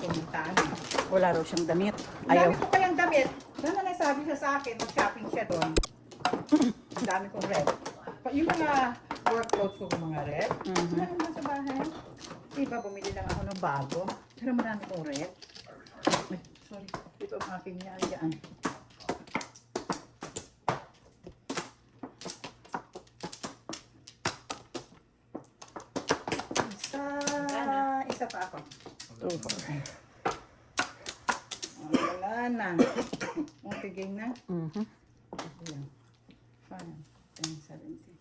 pumuntaan. Wala raw siyang damit. Ang Ayaw. dami ko kayang damit. Dahil na sabi siya sa akin, mag-shopping siya doon. Ang dami kong red. Yung mga work clothes ko, mga red. Ano naman sa bahay? Diba, bumili lang ako ng bago. Pero marami kong red. Ay, sorry. Ito ang aking yan. Isa pa ako. Wala na. Okay, game na. Ayan. 5, 10, 70.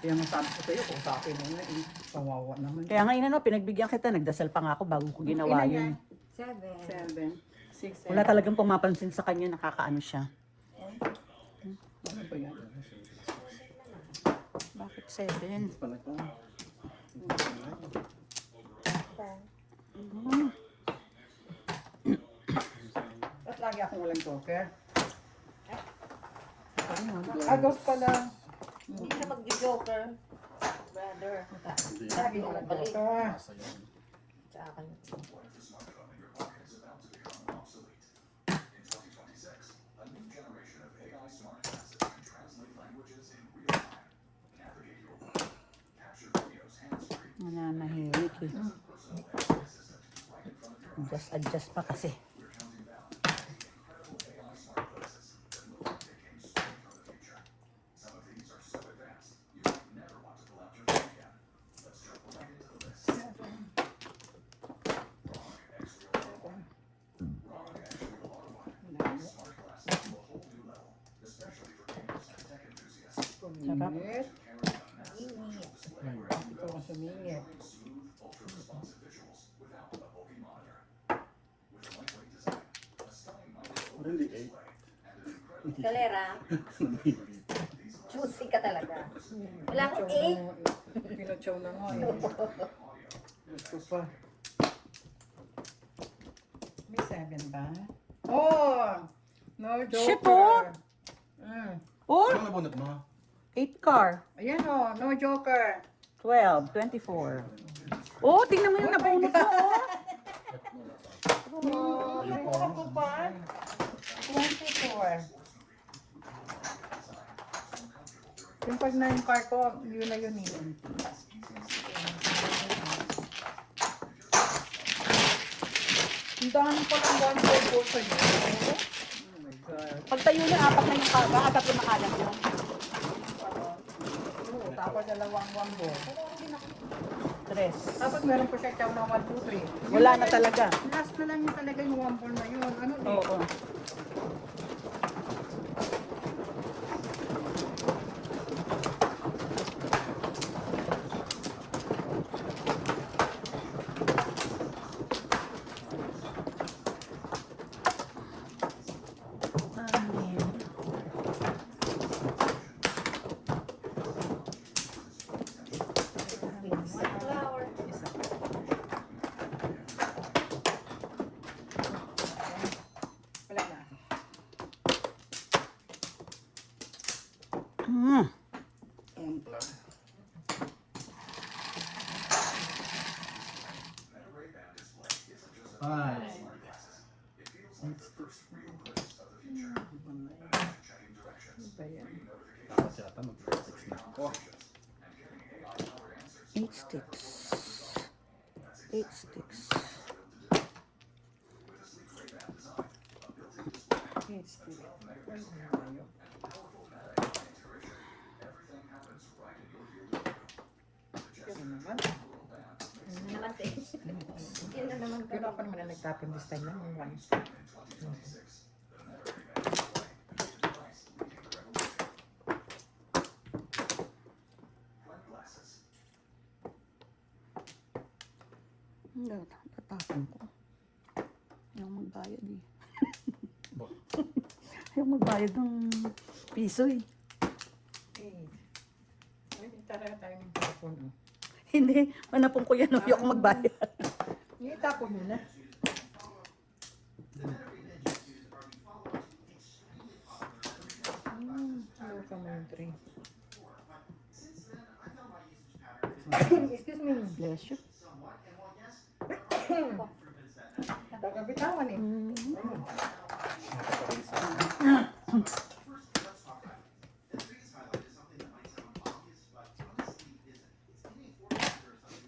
Kaya masabi ko sa'yo, kung sa akin muna, kawawa naman. Kaya nga inano, pinagbigyan kita, nagdasal pa nga ako bago ko ginawa yun. 7, 6, 7. Wala talagang pumapansin sa kanya, nakakaano siya. Ano ba yan? Bakit 7? Ba't lagi akong walang joker? Agos pala. Hindi na mag-joker. Brother. Lagi ko walang joker. Sa akin. Nananahimik eh. Adjust pa kasi. Sumingit. Ito ang sumingit. Really 8. Galera. Juicy ka talaga. Wala akong 8. Pinatsaw na nga eh. Gusto pa. May 7 ba? Oh! No joker. Shit, oh! Oh, Ano nabunot mo? 8 car. Ayan oh, no joker. 12, 24. Oh, tingnan mo yung nabunot mo, oh. Oh, may ako pa. 24. Yung pag na yung car ko, yun na yun yun. Ang dami ko lang 1 sa inyo. Oh my God. Pagtayo na, 4 na yung car. Baka 3 makalang yun. Oo, tapos dalawang 1 ball. 3. Tapos meron po siya chow na 1, 2, 3. Wala na talaga. Last na lang yung talaga yung 1 ball na yun. Ano eh? Oo. Flower. Isa. Wala na. Five. Ano ba yan? Dapat yata mag-6 na ako. 8 sticks. 8 sticks. Yes, Steve. Ano ba yun? Yun naman. Naman din. Yun na naman Pero ako naman na nagtapon this time lang. Yung 1. Hindi, tatapon ko. Ayaw magbayad eh. Ayaw magbayad ng piso eh. Ay, talaga tayo ng tapon. Oh. Hindi, manapon ko yan. Ayaw ko magbayad. Itapon mo na. Ano ka mo yung 3? Excuse me. Bless you. Tagabitawan eh.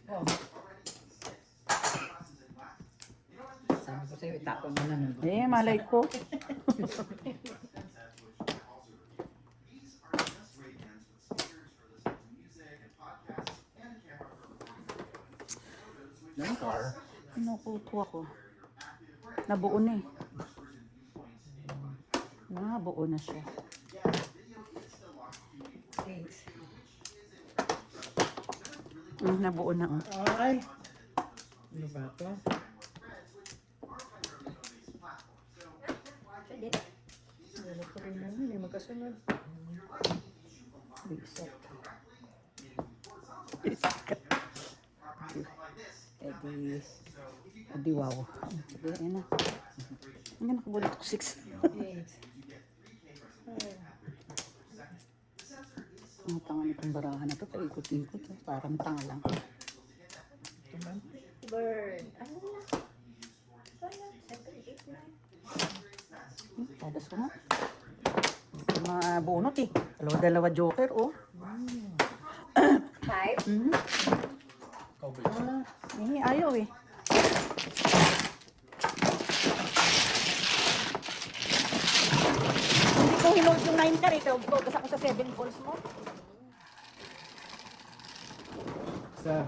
Oh. Sabi ko sa'yo, itapon mo na nun. Eh, malay ko. Yung car. Nakuto ako. Nabuo na eh. Nabuo na siya. Thanks. Nabuo na oh. Ay. Ano ba ito? Pwede. Ano ko rin naman, hindi magkasunod. Reset. Edi wow. Sige, yan na. Hindi nakabulit ko 6. Thanks. Ang tanga nitong barahan na to. Paikot-ikot. Parang tanga lang. Ito man. Burn. Ano na? Wala. 7, 8, 9. Tadas ko na. Mga bunot eh. Dalawa-dalawa joker oh. 5. Ayaw eh. Hindi ko hinong yung 9 ka rin. Focus ako sa 7 balls mo. 7.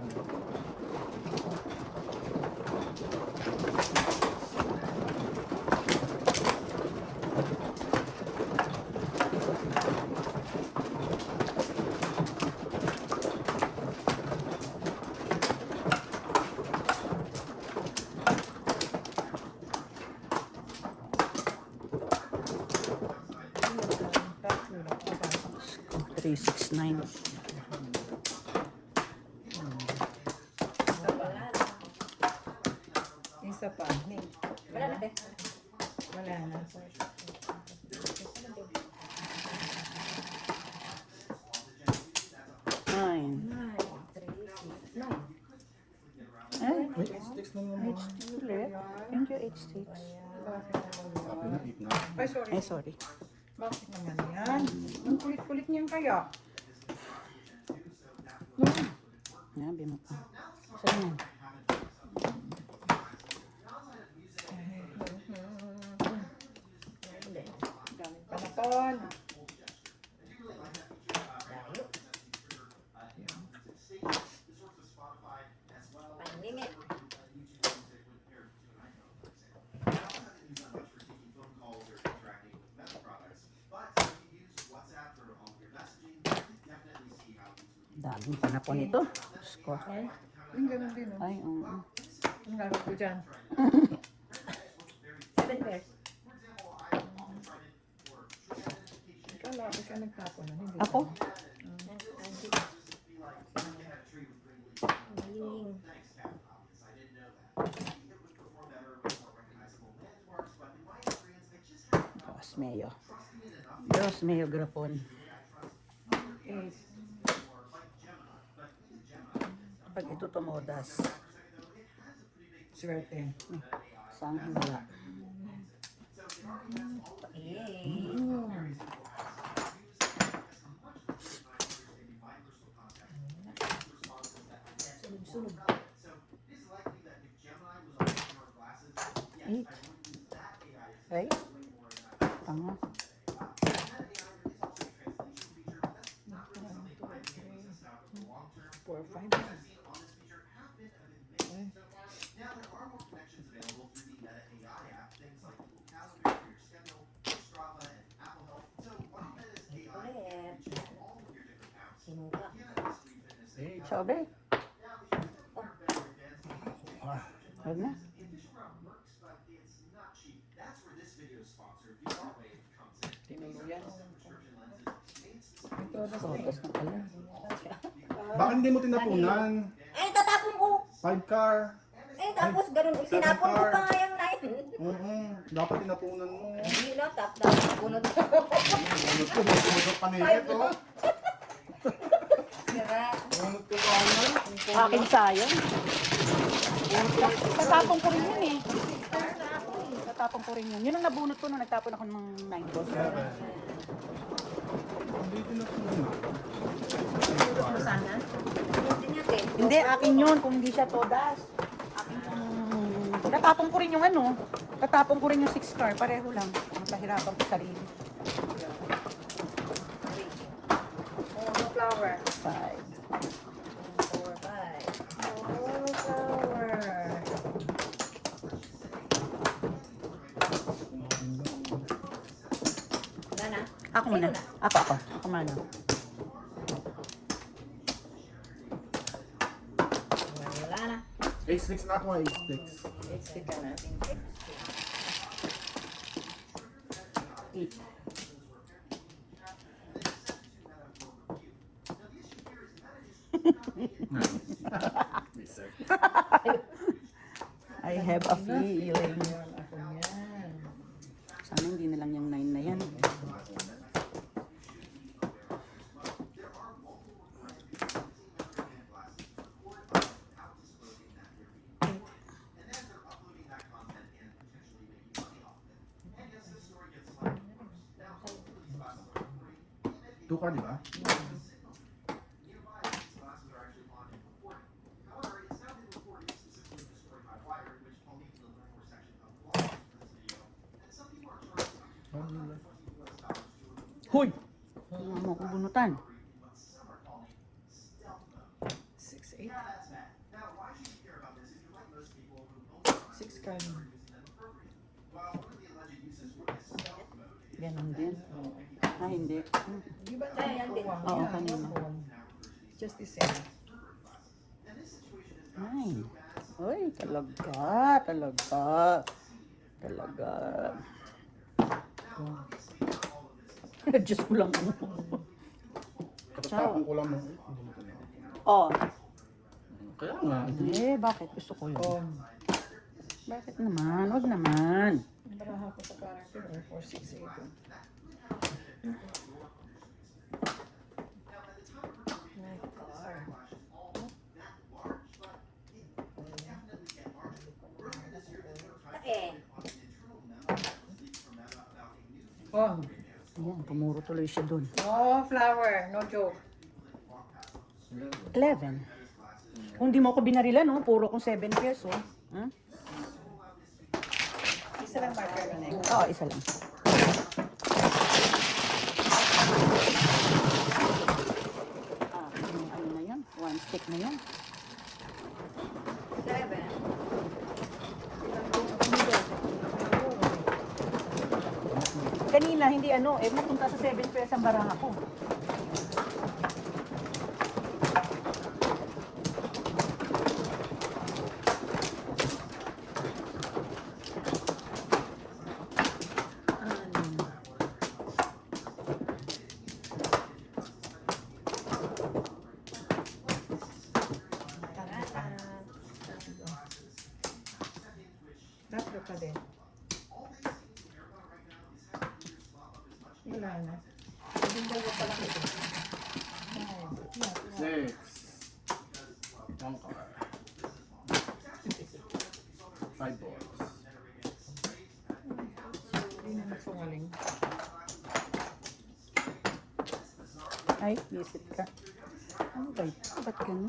Tatlo lang. 3, 6, 9. Wala na. Isa pa. Wala na, te. Wala na. 9. 9, 3, 6, 9. Eh? Wait, 6 na naman. Ulit. Thank you, 8 sticks. Sabi na 8 na. Ay, sorry. Eh, sorry. Bakit naman yan? Ang kulit-kulit niyan kaya. Nabi mo pa. Saan yan? Daming panapon. Paningit. Daming panapon ito. Diyos ko. Ay, yung ganun din. Oh. Ay, oo. Ang gagawin ko dyan. 7 pairs. Kala ko siya nagtapon na. Hindi. Ako? Maling. Diyos mayo. Diyos mayo grapon. Eight. Pag ito tumodas, Swerte. saan wala? Sunog. 8. Right? Tanga. 4, 5. Ulit. Sinuka. 8. Sabi? Ah, Huwag na. Tinuluyan. Ito na Sotas na pala. bakit hindi mo tinapunan? Ay, tatapon ko. 5 car. Eh, tapos ganun. Tinapon ko pa nga yung 9. Oo, dapat tinapunan mo. Hindi na, tapos bunot ko. Bunot ko, bunot pa niya ito. Sira. Bunot ko pa niya. Akin sayang. Tatapon ko rin yun eh. tatapon ko rin yun. Yun ang nabunot ko nung nagtapon ako ng 9 balls. Hindi tinapunan. Ano sana? Hindi niya, te. Hindi, akin yun. Kung hindi siya todas. Akin yung... Tatapon ko rin yung ano. Tatapon ko rin yung 6 car. Pareho lang. Mapahirapan ko sarili. Oh, no flower. 5. 4, 5. Oh, flower. Wala na? Ako muna. Sino na? Ako. Ako muna. Wala na. Ace 6 na ako, Ace 6. It's ka na. 8. I have a feeling. Ako yan. Sana hindi na lang yung 9 na yan. Two card, di ba? Hoy! Ano mo akong bunutan? 6, 8. 6 ka na. Ganon din. Ah, hindi. Di ba Ay, yan din. Oo, kanina. Just the same. 9. Uy, talaga. Diyos ko lang. Katatapon ko lang mo. Oh, Kaya nga. bakit? Gusto ko yun. Oh, Bakit naman? Wag naman. baraha ko sa character or 4, 6, 8. Eh. Oh, Ayan, pumuro tuloy siya dun. no flower, no joke. 11. Kung di mo ako binarila, no? Puro kong 7 peso. Hmm? Isa lang marker na next. Oo, isa lang. Yung ano na yan? 1 stick na yan. 7. Kanina, hindi ano, mapunta sa 7 pesos ang baraha ko. Tatlo ka din. Wala na. Yung dalawa pa lang ito. 6. One card. 5 balls. Hindi na nagsungaling. Ay, visit ka. Ano ba ito? Ba't ganun?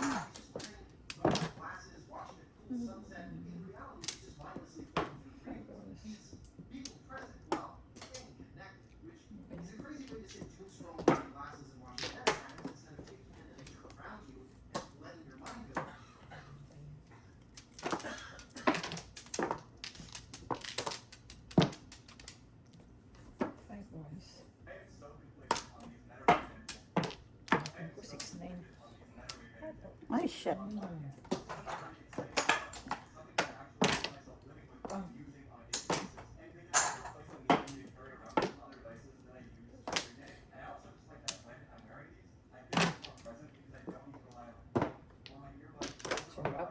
Five balls. 6, 9. Ay, shit. Sarap.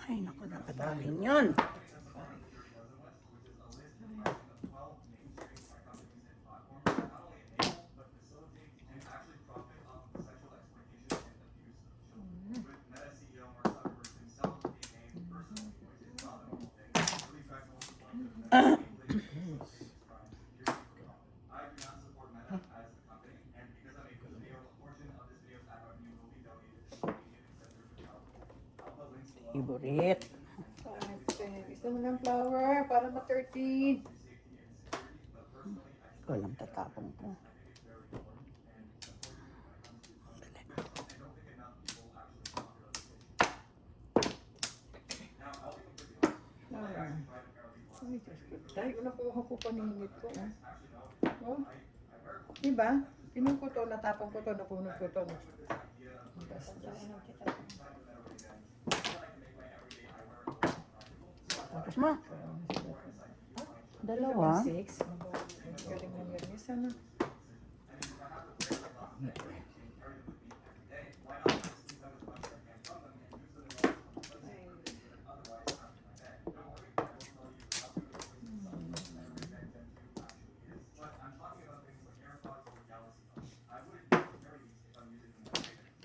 Ay, naku, nakadalin yun. Favorite. 5, 10. Isa mo ng flour para ma-13. Ikaw lang tatapong ko. Flour. Ay, Diyos ko. Dahil ko nakuha ko paninit ko. Oh. Diba? Pinong ko to, natapong ko to, napunod ko to. Basta. Tapos mo. Dalawa. 6. Galing ng galing. Sana.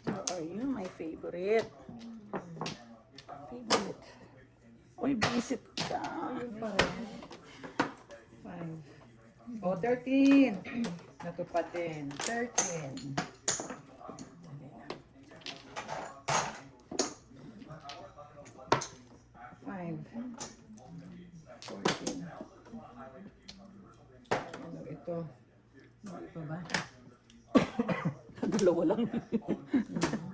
How are you, my favorite? Favorite. Uy, visit ka. Pa rin. 5. Oh, 13. Natupad din. 13. Five. 14. Ano ito? Ano ito ba? Dalawa lang.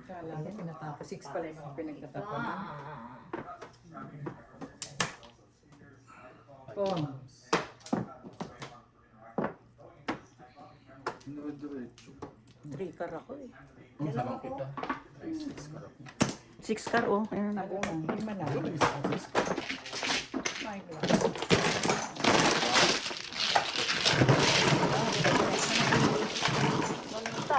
Kala ko pinatapos. 6 pala yung mga pinagtatapon. Pons. Dire-diretso. 3 car ako eh. Ang sarap kita. Ay, 6 ka lang. 6 car oh. Ayun na. Ano lang? Lima na. Five lang. Walita.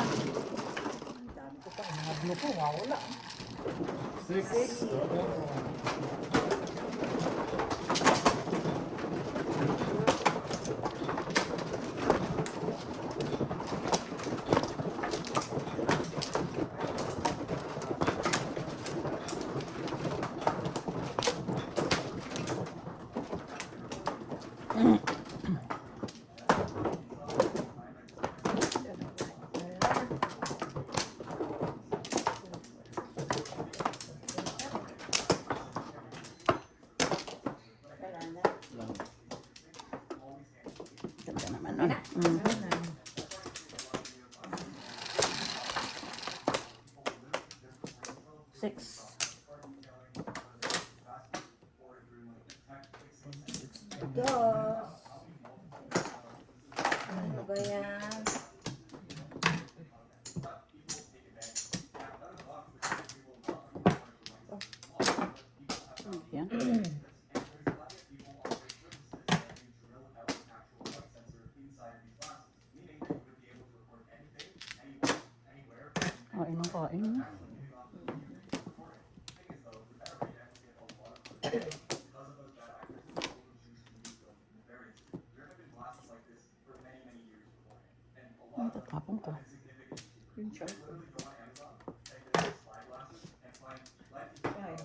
Ang dami ko pa. Mga blue ko. Wala. 6. Ganda naman nun. Mm. 6. Dos. Ano ba yan? Yan. Kain ng kain. Ang tatapon ko. Yun siya. Five.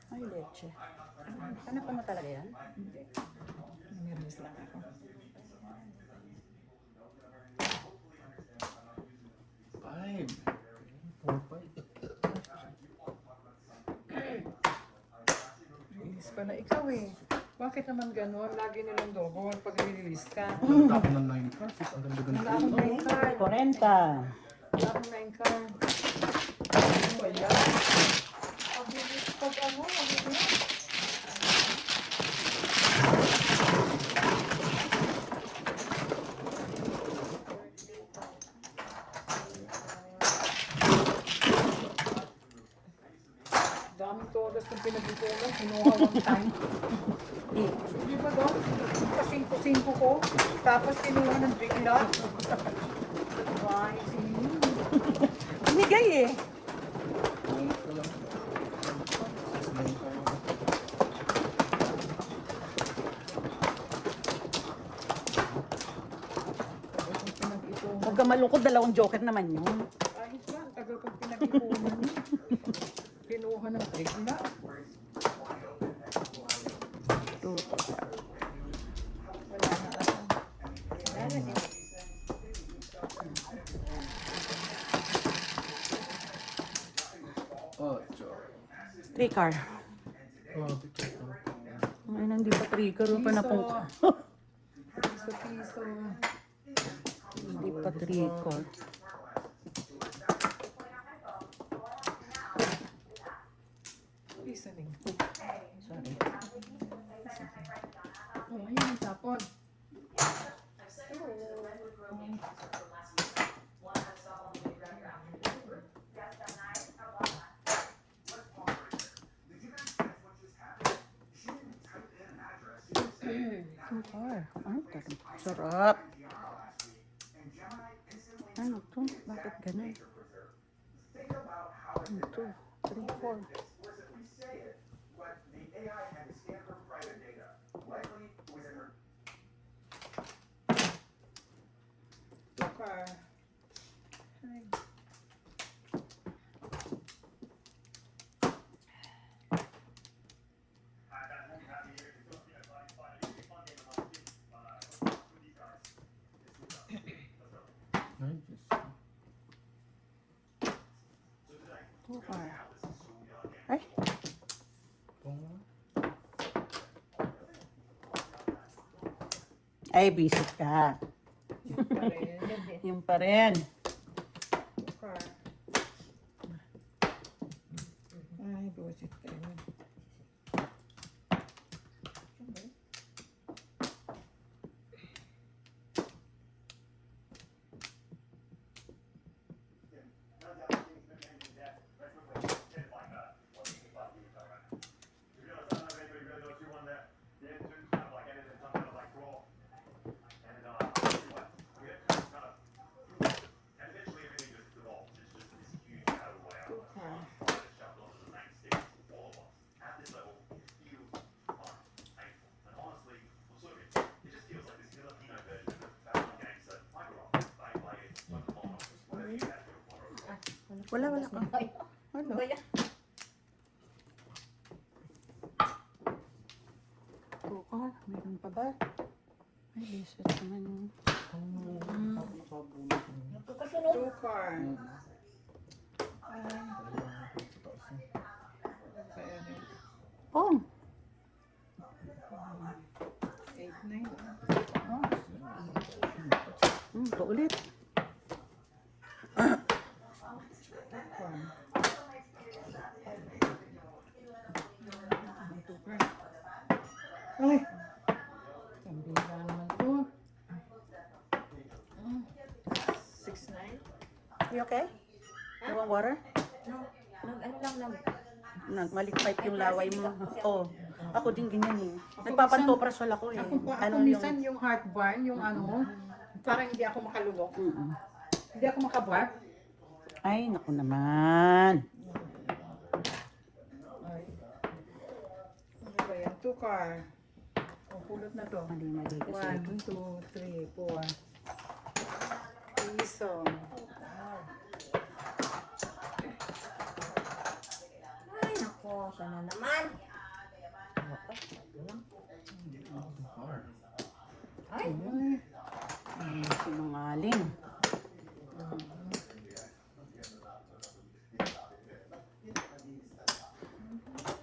Ay, leche. Ano pa mo talaga yan? Hindi. Nervous lang ako. 5. 4, 5. Release pala ikaw eh. Bakit naman gano'n? Lagi nilang double pag release ka. Ako ng 9 cars. Ang ganda Wala ganito. akong 9 card. 40. Wala akong 9 card. Ano ba yan? Pag ano, daming todas ng pinag-ipunan, kinuha one time. Di ba doon? Pasingko-singko ko, tapos kinuha ng bigla. Why? Binigay eh. 9 ko lang. 6, 9 ka. ka malungkot, dalawang joker naman yun. Ayos ba? Ang tagal kong pinag-ipunan. Kinuha ng tigla. Wala na ako. Wala na din. Ocho. 3 car. Grabe ka. Ay, hindi pa 3 car. Pa na pong... Piso. Hindi pa 3 car. Piso din. Sorry. Oh, ayun, tapon. Two car. Ay, sarap. Ano to? Bakit ganun? Ano to? 3, 4. Tukar. Ay. Ay, Diyos. 2 car. Ay, Tunga. ay, visit ka. Yung pa rin. Tukar. Ay, busit kayo. Tukar. Wala ka. Ano? Ba yan? 2 car. Meron pa ba? Ay, visit naman yun. Nagkakasunod. Tukar. Ay, kaya rin. Oh, 8, 9. ito ulit. Tukar. Tukar. Ay! Sambira naman to. 6, 9. You okay? You want water? Nagmalikpipe yung laway mo. Oo. Ako din ganyan eh. Nagpapantoprasol ako eh. Ako minsan yung heartburn, yung ano, parang hindi ako makalulok. Hindi ako makabark. Ay, naku naman. Ay. Ano ba yan? Tukar. O, pulot na to. Mali kasi. 1, 2, 3, 4. Piso. Ay, nako. Sana naman. Hard. Ay, Ay. Sinungaling.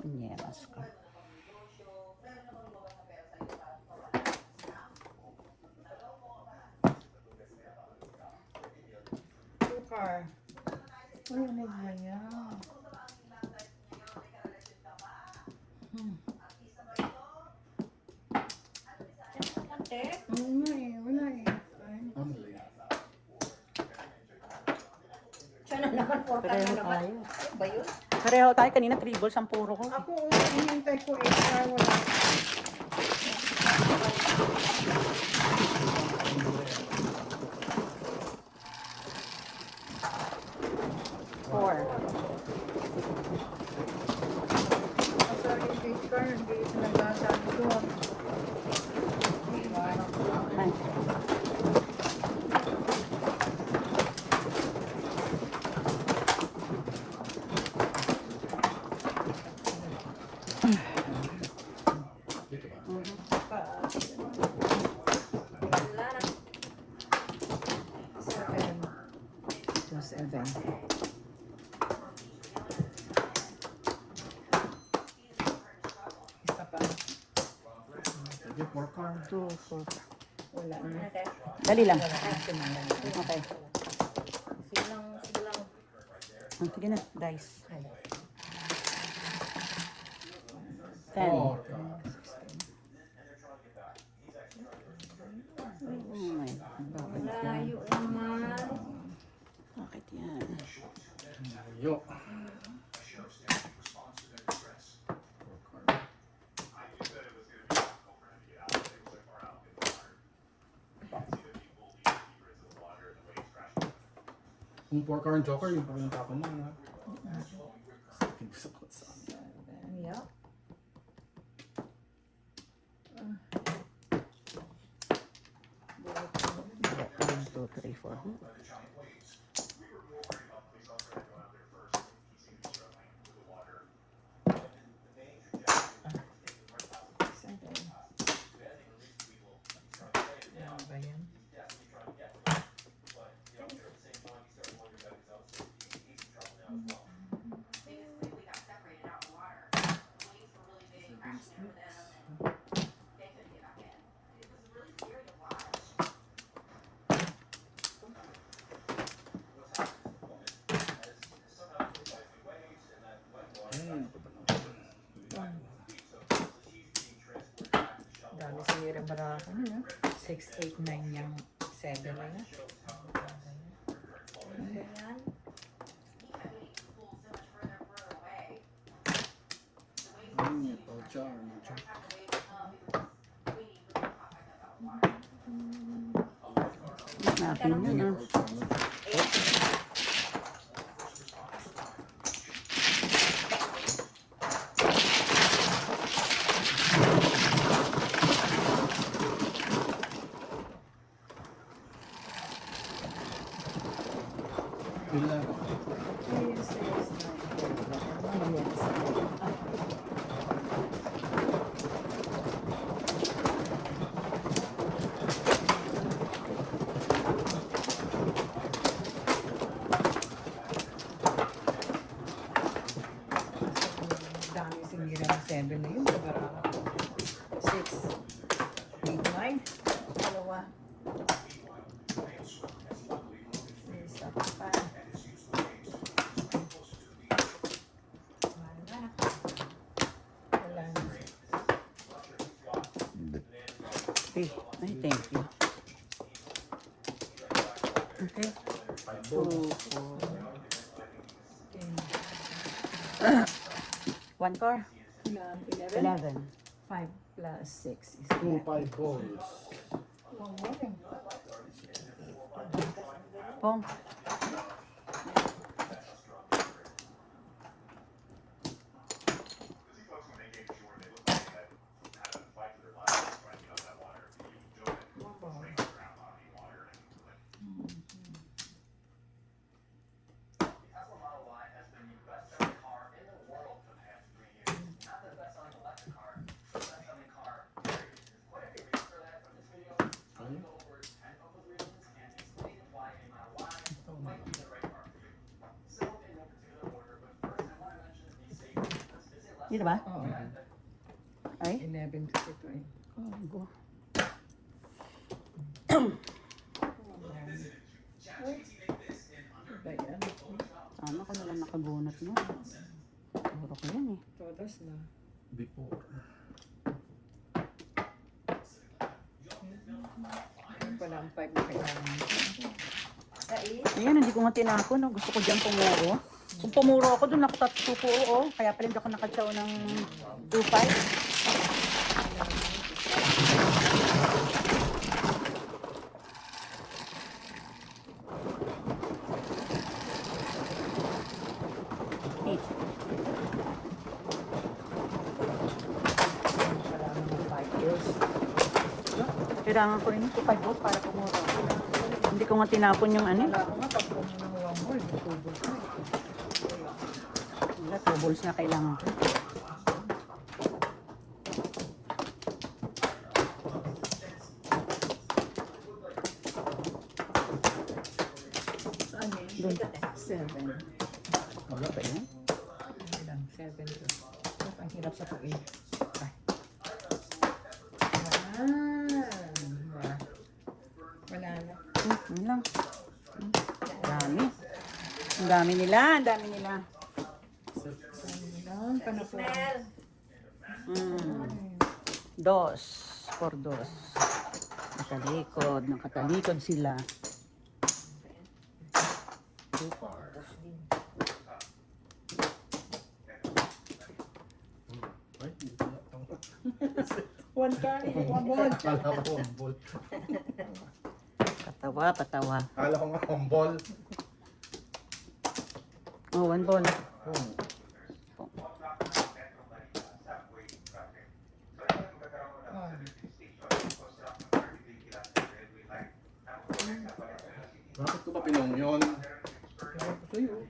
Nyemas ka. Tukar. Uy, ano ba yan? ate. Oo nga eh, wala eh. Ay. Amelie. Sana naman. Portal na Pareho naman. tayo. Ano ba yun? Pareho tayo. Kanina tribbles ang puro ko. Ako, inintay ko 8 star, wala. Four. Sorry, 8 star, hindi sila nagsasabi doon. Ay. Get more car. 2, 4. Wala na. Ano, te? Dali lang. Maximum na lang. Okay. Sige lang, sige lang. Sige na, dice. 10. Oh, Oh my God. Malayo naman. Bakit yan? yo. Kung 4 car and joker, yung parang tapon mo, ha? Yeah. 1, 2, 3, 4. Ano ba yan? Dami sinira barako na. 6, 8, 9 yung 7 na yan. Ano ba yan? Natin yun, ah. Dami sinira ng 7 na yun sa barako. 6, 8, 9. Dalawa. Isa pa. Wala na. Okay. Ay, thank you. Okay. 2, 4. 1 car. 11. 11. 5 plus 6 is 2 5 balls. one more thing. Pong. Dito ba? Oo. Ay. 11 kasi ito eh. Oh, go. Ba yan? Sana ka nalang nakagunot mo. Puro ko yan eh. Todas na. Before. Yan pala ang 5 na kailangan. Ayan, hindi ko nga tinapon. No? Gusto ko dyan pumuro. Kung pumuro ako doon, nakatatupo ako. Kaya pala hindi ako nakatsaw ng 2-5. Pala ang mga 5 years. Kailangan ko rin yung 2-5 balls para pumuro. Hindi ko nga tinapon yung ano. Wala ko nga pag puno ng 1 more, tutubos na eh. Wala, 2 balls na kailangan ko. Saan eh? Doon. 7. Wala pa yun? Ano lang, 7 to. Ang hirap sa tuig. Ay. 1, Wala na. Yun lang. Dami. Ang dami nila, ang dami nila. Ilang panapon. Smell. Dos. For dos. Nakatalikod sila. Ay, hindi pala. One car, one ball. Kala ko humble. Patawa. Kala ko nga humble. Oh, one ball. Oh. Bakit ko ba pinong yun? Ewan ko sa'yo.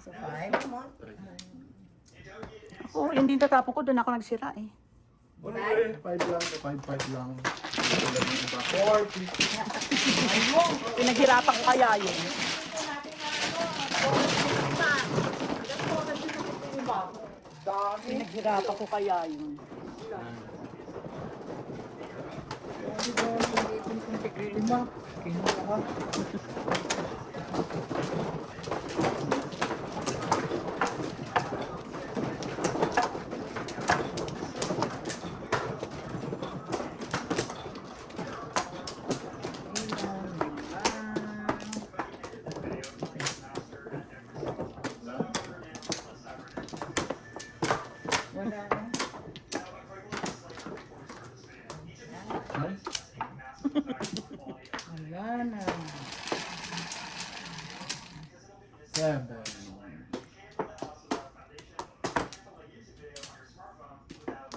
So, five. Come on. Oh, yung din tatapon ko, doon ako nagsira eh. Wala eh. 5 lang. 5 lang. Wala yung iba. 4, please. Pinaghirapan ko kaya yun. Pinaghirapan ko kaya yun. Lima. Kinuha ka. Wala na. Nice. Wala na. 7.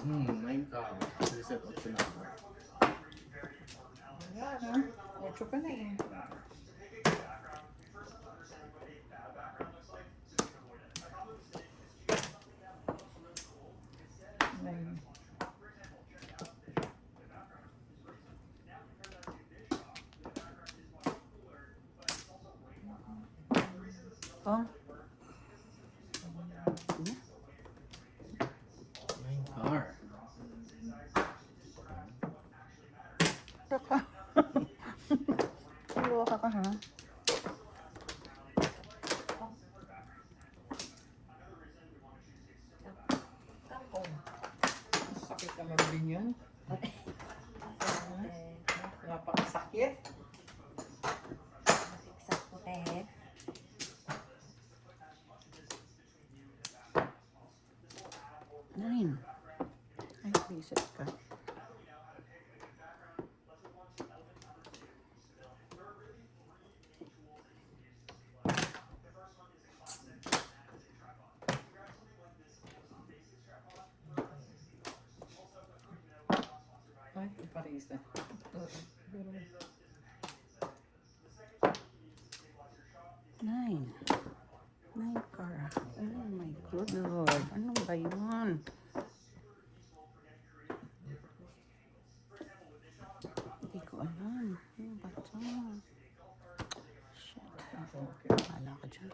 Nine ka. Reset 8 na ako. Wala na. 8 ka na eh. Nine. Oh, 9 car. saka. Loka ka ha. Kangkong. Sakit ka mabili yun. Napakasakit. Siksak ko tayo. Nine. Ay, reset ka. Ay, pares na. Nine. Nine car. Oh my good Lord. Ano ba yun? Hindi ko alam. Ano ba ito? Shit. Okay. Wala ka dyan.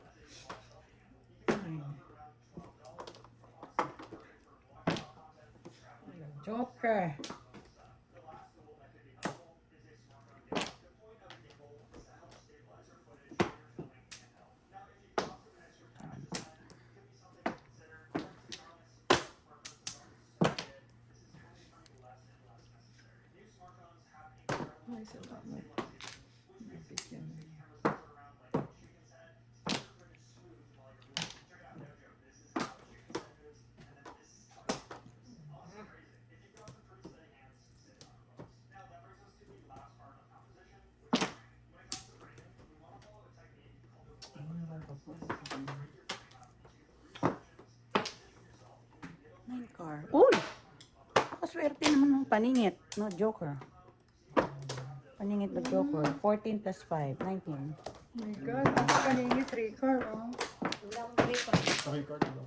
Joker. Ay, salamat. Nabigyan mo. Nine car. Uy! Nakaswerte naman ng paningit. No, Joker. Paningit na Joker. 14 plus 5. 19. my God, ako kanina 3 car, oh. Wala akong break pa. Sa record daw.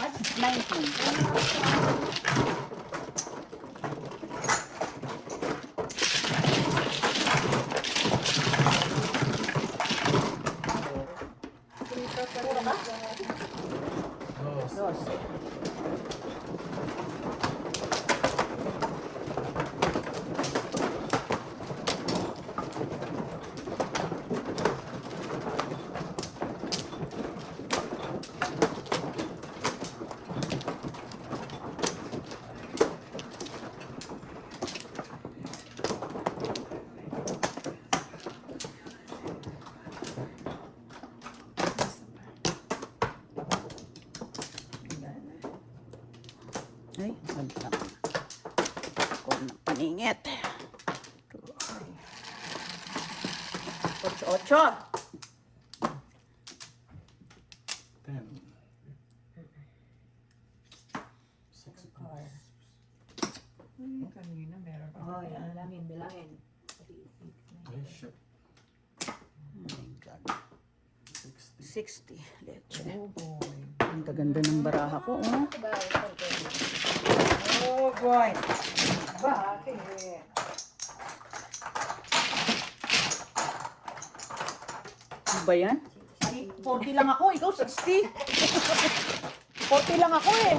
At 19. Dos. Dos. Ay, magtama. Kung paningit. 8. 10. 6. Ay, kanina meron pa. Oh, yan. Bilangin. Ay, shit. Oh my God. 60. 60. Leche. Oh boy. Ang ganda ng baraha ko, oh. Diba? Oh boy. Bakit? Ano ba yan? Ay, 40 lang ako, ikaw 60. 40 lang ako eh.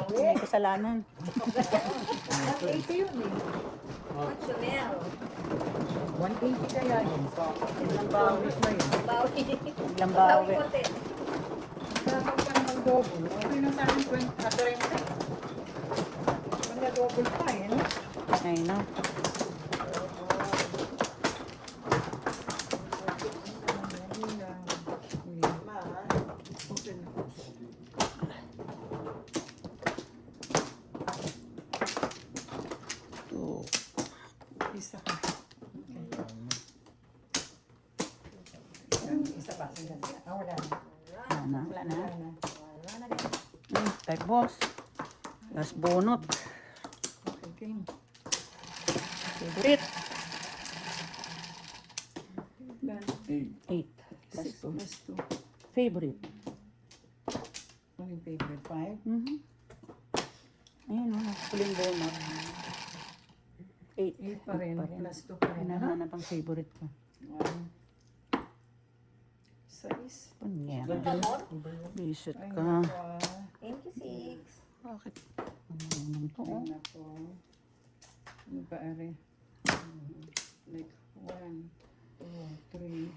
May kasalanan. 180 yun eh. Chanel. 180 kaya yun. Ilang bawis na yun. Bawi. Ilang bawi. konti. Sarap pa naman double. Okay na sa akin 30. Wala double pa eh, no? Ay, no. Oh. Isa ka. Isa pa. Wala na. Wala na. Wala na. Wala na. Wala na din. Type boss. Last bonot. Okay, game. Favorite. 8. 8. Last 2. Plus 2. Favorite. Ano yung favorite? 5? Mhm. Ayun, oh. Huling bonot. 8. 8 pa rin. Plus 2 pa rin. Hinahanap ang favorite ko. 6. Punyera. Tamor? Visit Ay, ka. nako. Thank you, 6. Bakit? Ano to, Ay, oh? nako. Ano ba, are? Like, 1, 2, 3,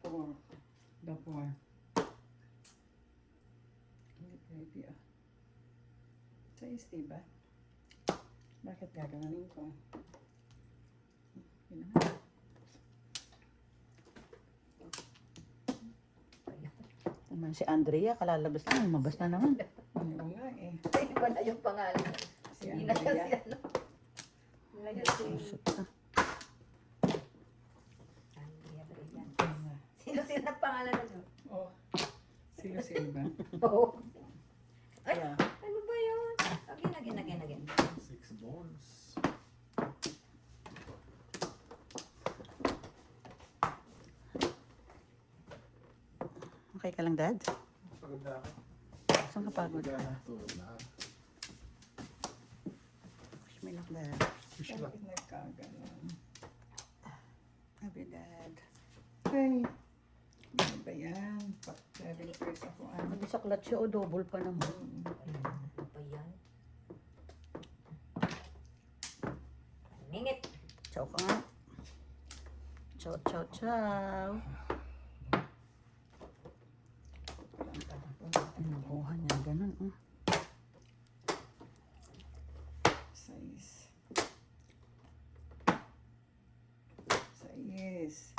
4. The 4. Hindi pwede ah. 6, diba? Bakit gagawin ko? Yun na. Naman si Andrea, kalalabas na, lumabas na naman. Oo nga eh. Ay, iba na yung pangalan. Si Hindi na siya Andrea. si ano. Nilagyan si Visit ka. Andrea Brilliant. Ano? Sino ang pangalan na doon? Oh. Sino ba? Oo. Ay, Yeah. ano ba yun? Again. 6 bones. Okay ka lang, Dad? Pagod na ako. Saan ka pagod? Pagod na. Tulog na. Wish me luck, Dad. Wish luck. Bakit nagkaganon? Happy, Dad. Ay. Ano ba yan? Pa-7 first ako. Ano? Sabi sa clutch siya, o double pa naman. Ano ba yan? Mingit. Ciao ka nga. Ciao, ciao, ciao. Nakuha niya, ganun, oh. 6. 6.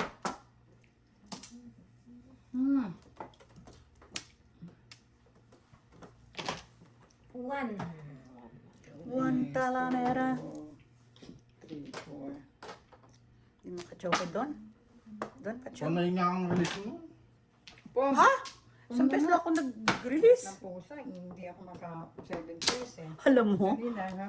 One. One talanera. 3, 4. Hindi makachoke doon. Doon, kachoke. Panay nga ang release mo. Po! Ha? Isang beses na ako nag-release. Ng pusa, hindi ako maka 7 days eh. Alam mo? Kanina, ha?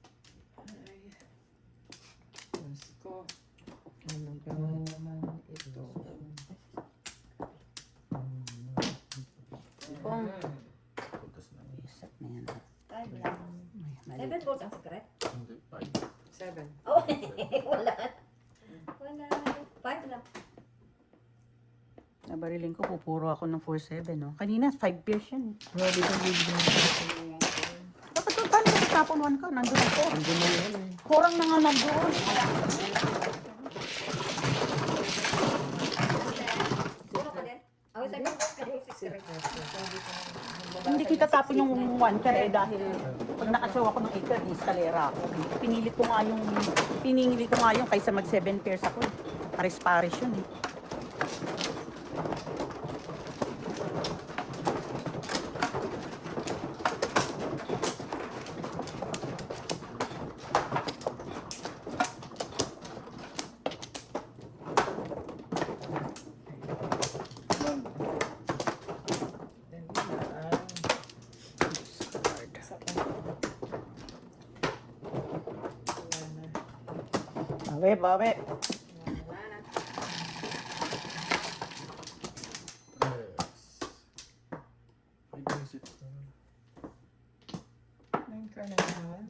7 balls ang secret? Hindi, 5. 7. Oh, wala. Wala. 5 lang. Nabariling ko, pupuro ako ng 4-7, no? Kanina, 5 pairs yan. Grabe kang bibigyan ko. Dapat doon, paano ka tapon 1 ka? Nandun ako. Hindi mo yan eh. Kurang na nga nandun. Sino ka din? Oh, 7. Ay, 6 rin. Hindi kita tapon yung 1 ka dahil pag nakashow ako ng 8 ka, di eskalera ako. Pinilit ko nga yung kaysa mag 7 pairs ako. Pares-pares yun eh. Bawe, bawe. Yes. Ay, visit. Nine ka na naman.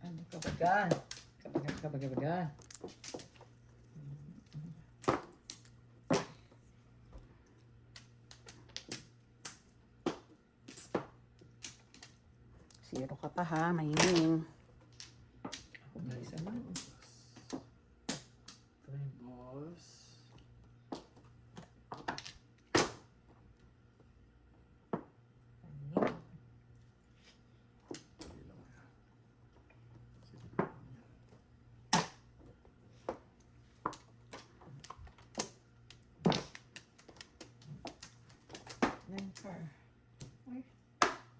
Ano kabagan? Kabagan. Zero ka pa ha, mahining. Ako may isa lang. 3 balls. Nine car. Ay,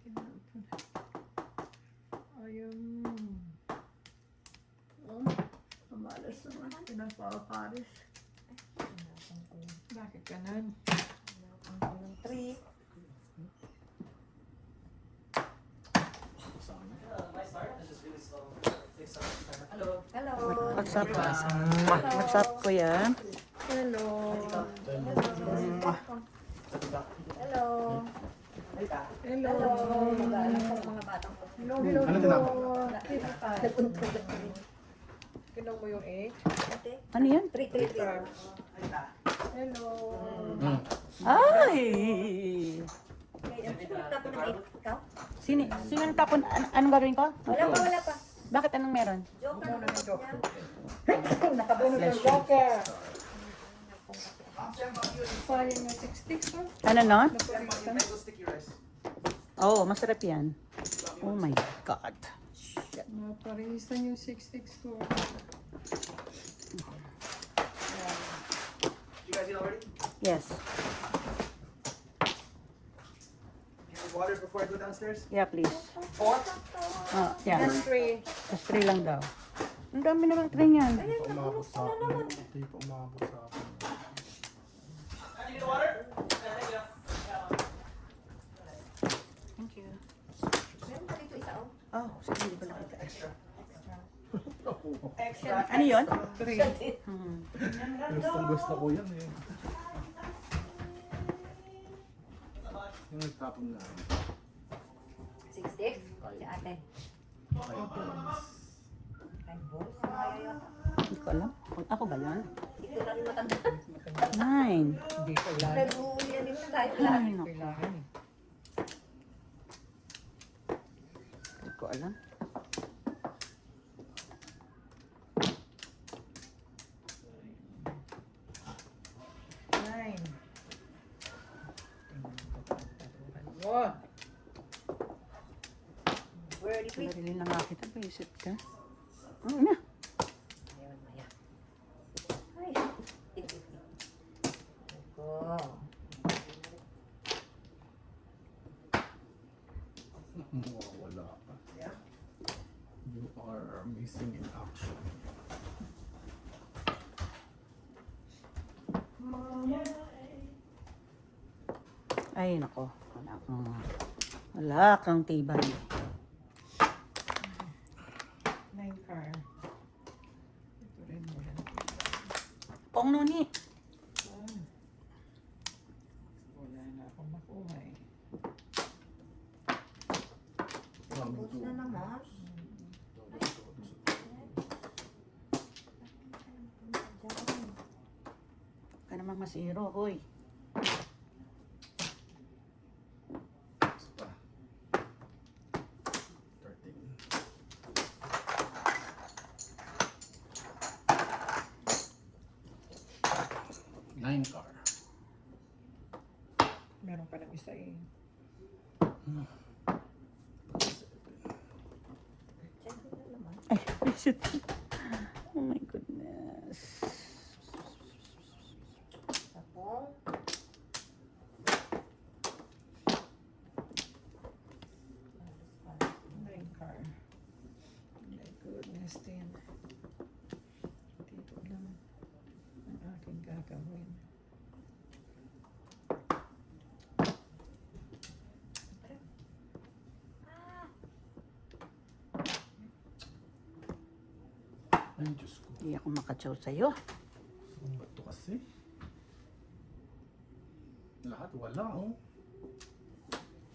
kinapon. Ayun. Oh, amalas naman. Pinapaparis. Bakit ganun? 3. Hello. What's up? What's up, kuya? Hello. Hello. Hello. Hello. Mag-aalam ko ng mga batang ko. Hello. Ano tinapon? Kinom mo yung 8. Ate, Ano yan? 3. Hello. Ay! Okay, ang sino tapon ng 8? Ikaw? Sino ang tapon? Anong gagawin ko? Wala pa. Bakit anong meron? Joker Muna na ng joker. niya. Nakabunod ng joker. Sayang yung 6 sticks ko. Ano no? Naparisan. Oh, masarap yan. Oh my God. Naparisan yung 6 sticks ko. You guys eat already? Yes. You need waters before I go downstairs? Yeah, please. Four? Yeah. Just 3. Just 3 lang daw. Ang dami namang 3 yan. Ayan, Umabot napunos sa ko na akin. naman. Hindi pa umabot sa akin. You need water? Yeah, thank you. Thank you. Meron pa dito isa, oh. Oh, sige, hindi ko nakita. Extra. Ano yun? 3. Hmm. Gusto ko yan eh. Yung nagtapon na. 6 sticks? Si ate. 5 balls. 5 balls? Ayaw yata. Hindi ko alam. Ako ba yan? Hindi ko na rin matanda. 9. Hindi ko lang. Nag-uuli na din kahit lahat. Ay, naku. Kailangan eh. Hindi ko alam. Nine. Wow. Very quick. Narili na nga kita. Paisip ka. Ano na? Ayun, maya. Ay. Ako. Wala pa. You are missing in action. Ay, nako. Wala akong... Wala kang tibay. 9 car. Ito rin wala. Pong nuni. Wala na akong makuha eh. Ubus na naman. Ka namang masiro, hoy. Pa. 13. Nine car. Meron pa ng isa eh. Siyempre na naman. Ay, shit. Oh my goodness. Tapos, 9 car. My goodness din. Dito lang ang aking gagawin. Ay, Diyos ko. Hindi ako makatsaw sa'yo. Saan ba ito kasi? Lahat wala, oh.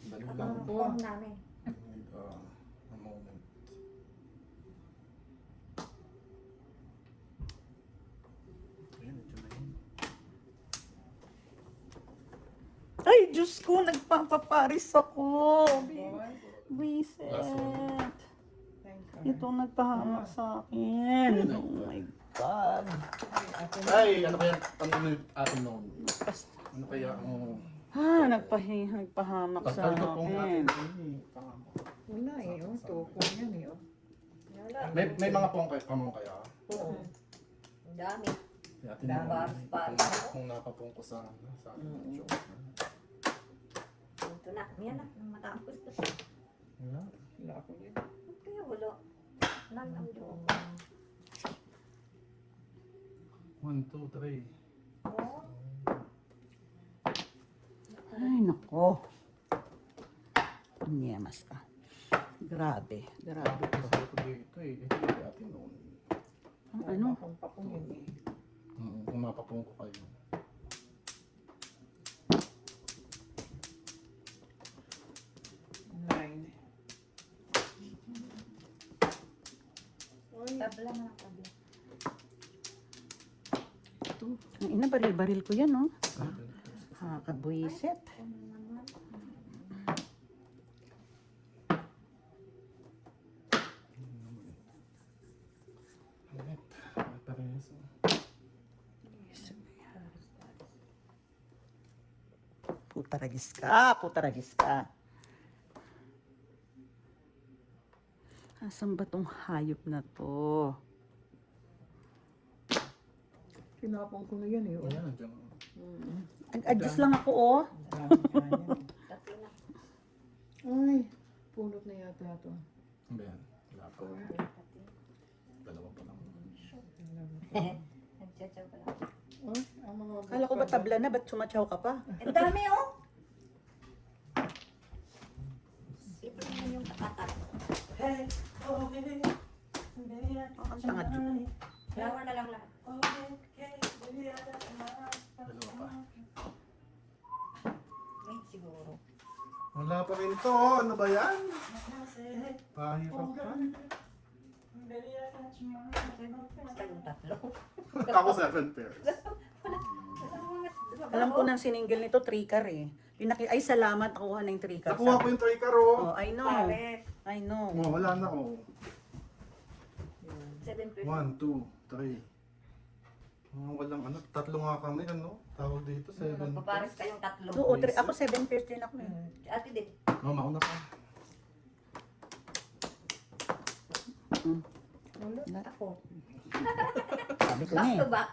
Dali lang. ang form namin. I need a moment. Ayun, ito na yun. Ay, Diyos ko, nagpapaparis ako. Last Vincent. 9 car. Ito ang nagpahamak sa akin. Oh my God. Ay, ano kaya ang atin noon? Ano kaya ang... Nagpahamak sa Tatalo pong akin. atin. Wala eh. Oh, tukong yan eh. Oh. Wala. May mga pong pamong kaya? Oo. Ang dami. Kaya Baris-baris. kung napapong ko sa joke. Ito na. Yan na. Matapos na. Wala. Wala ako yan. Kaya wala. Lang ang joke. 1, 2, 3. Oh. Ay, nako. Nyemas ka. Grabe. Grabe. Kasi ito dito eh. Ito yung atin noon. Ano? Akong papungin eh. Kung mapapong ko kayo. Nine. Tabla na. Tabla. Ito. Ang ina, baril-baril ko yan, no? 7. Kabuisit. Ano naman? Ulit. Parehas. Putaragis ka. Putaragis ka. Asan ba tong hayop na to? Pinapong ko na yan eh. Oh. Ayan, nandiyan. Adjust lang ako, oh. Dami nga yan. Tatlo na. Ay, pulot na yata ito. Ano ba yan? Wala pa. Dalawa pa lang. Nagtsatsaw ka lang. Oh, ang mga Kala ko ba tabla na? Ba't sumatsaw ka pa? Ang dami oh! Libre naman yung kakatat. Ang tangad yun. Flower na lang lahat. Dalawa pa. May siguro. Wala pa rin to. Ano ba yan? Pahirap ka. Basta yung tatlo. Ako 7 pairs. Alam ko nang siningil nito, 3-car eh. Ay, salamat. Nakuha na yung 3-car. Nakuha ko yung tricar, oh. Oh, I know. Pare. I know. Oh, wala na, oh. 7 1, 2, 3. Walang ano, tatlo nga kami, ano? Tawag dito, 7. Magpapares kayong tatlo. Oo, ako 7 pairs din ako eh. Si Ate din. Oh, mauna pa. Ako. Sabi ko na Back eh. to back.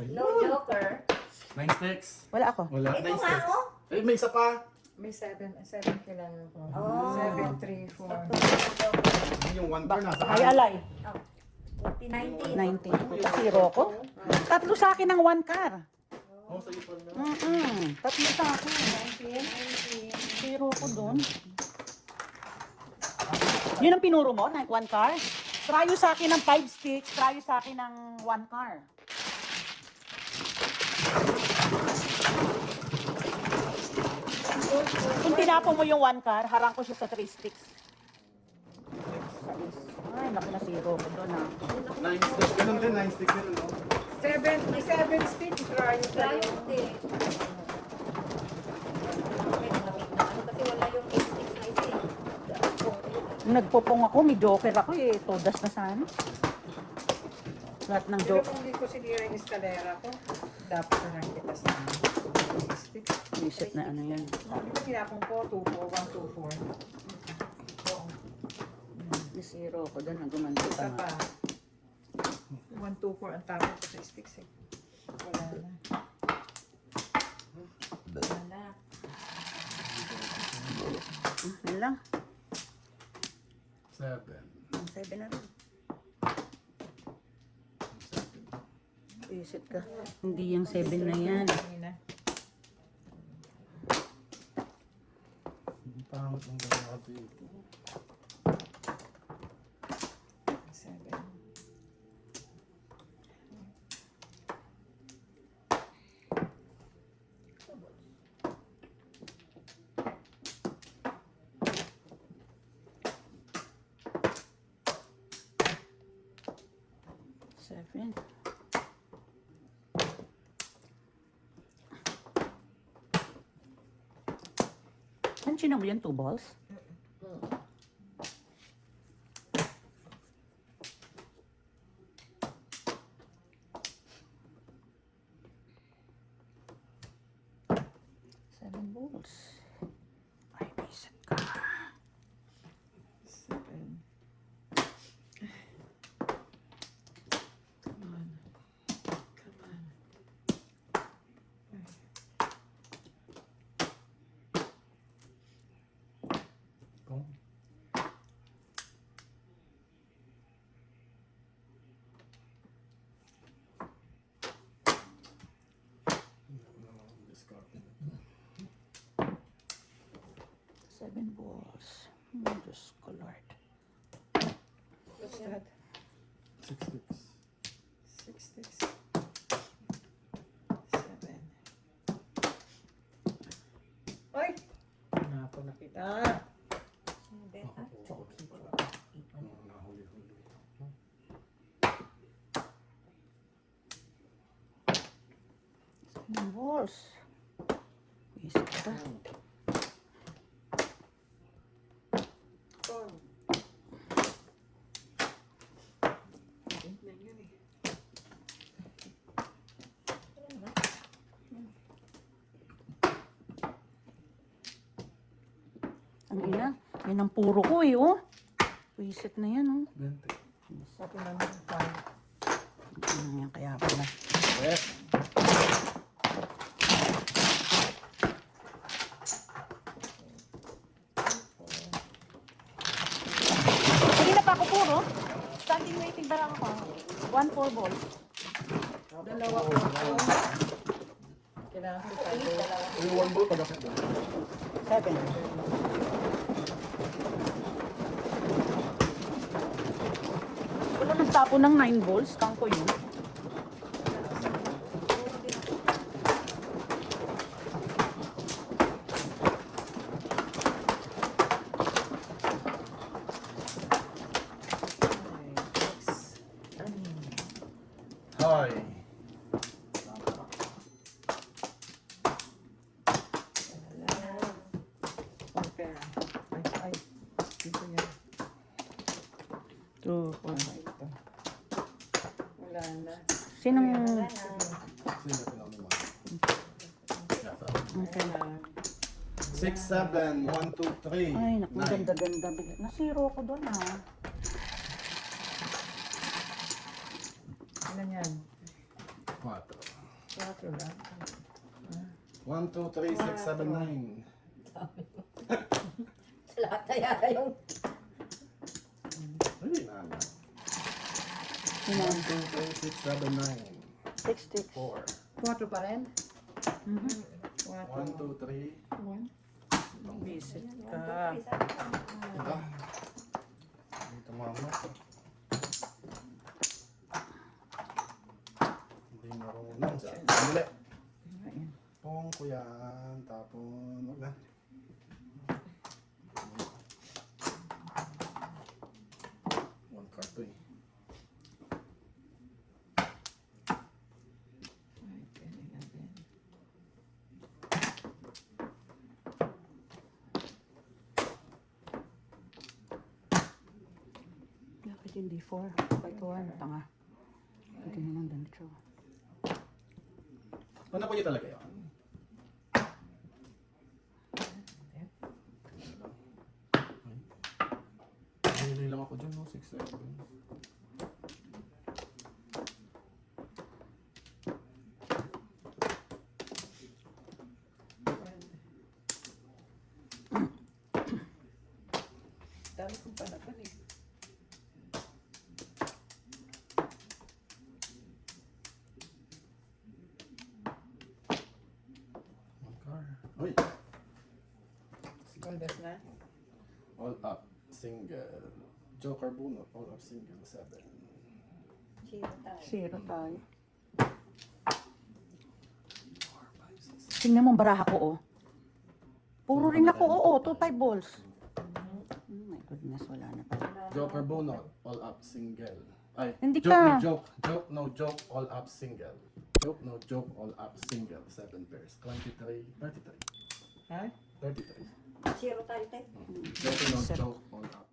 No joker. 9 sticks. Wala ako. Wala, Ito 9 nga sticks. oh. Eh, may isa pa. May 7 kailangan ko. Oh. 7, 3, 4. Sakto na yung joker. Yung 1 pair nasa Ay, alay. Oh. 19. 19. Zero ko. Tatlo sa akin ng 1 car. Oh, sa'yo pala. Tatlo sa akin. 19. Zero ko doon. Yun ang pinuro mo, na 1 car? Try yung sa akin ng 5 sticks, try yung sa akin ng 1 car. Kung tinapon mo yung 1 car, harang ko siya sa 3 sticks. Ay, naku na zero ko doon ah. 9 sticks. Ganun din, 9 sticks din, no? 7 sticks, try yung Try sa'yo. it eh. Ano kasi wala yung 8 sticks na isa eh. Nagpopong ako, may joker ako eh. Todas na sana. Lahat ng Pero joker. kung hindi ko sinira yung eskalera ko, dapat na lang kita sa sticks. Visit na ano yan. Sabi ko, tinapon ko, 2-4, 1-2-4. May zero ko doon, gumanda Isa pa. pa. 1-2-4 ang tapon ko sa sticks eh. Wala na. Wala. Yan lang. 7. 7 na rin. Visit ka. Hindi yung 7 na yan. Kanina. Ang pangit ng gano'n dito. 7. Seven. Ano sino mo yan? 2 balls? Seven balls. Ay, visit ka. 7. Come on. Come on. Kung? Seven balls. Diyos ko, Lord. What's that? 6 sticks. 6 sticks. 7. Ay! Napo na kita. Hindi ah. Nahuli-huli. Seven balls. Visit ka. Oh. Eight na yun eh. Ang ina. Yan ang puro ko eh, oh. Visit na yan, oh. 20. Sabi namin 5. Ano yan, kaya pala. Yes. Hindi na pa ako puro. Standing waiting ba ako? 1-4 balls. Dalawa ko. Kailangan ko tayo. Yung 1 ball, pagkakit ba? 7. Wala nagtapo ng 9 balls. Kang ko yun. Hi. Okay. Ay. Dito yan. 2, 4. Ito. Wala na. Sinong... Wala na. Sino pinakaman? Okay. 6, 7, 1, 2, 3. Ay, naku, ganda-ganda. Nasiro ko doon, ah. Ilan yan? 4. 4 lang. 1, 2, 3, 6, 7, 9. Sa lahat na yata yung Ay, nana. 1, 2, 3, 6, 7, 9. 6 sticks. 4. 4 pa rin? Mhm. 1, 2, 3. 1. Visit One, two, ka. three, sabi ko. Ito. ko yan. Tapon, wag na. One card to eh. Bakit hindi 4? Bakit 1? Tanga. Hindi na lang ganito. Ano po niyo talaga yun? Nilay lang ako dyan, no? 6, 7. Dami kong panapan eh. One card. Uy! All best na. All up, single. Joker Buno, all up, single, 7. Zero tayo. 0 tayo. Tingnan mo ang baraha ko, oh. Puro rin ako, oo. 2-5 balls. Oh my goodness, wala na pala. Joker Buno, all up, single. Ay, Hindi joke, ka. no joke. Joke, no joke, all up, single. Joke, no joke, all up, single. 7 pairs. 23, 33. Ha? 33. Zero tayo tayo. Joke, no joke, all up.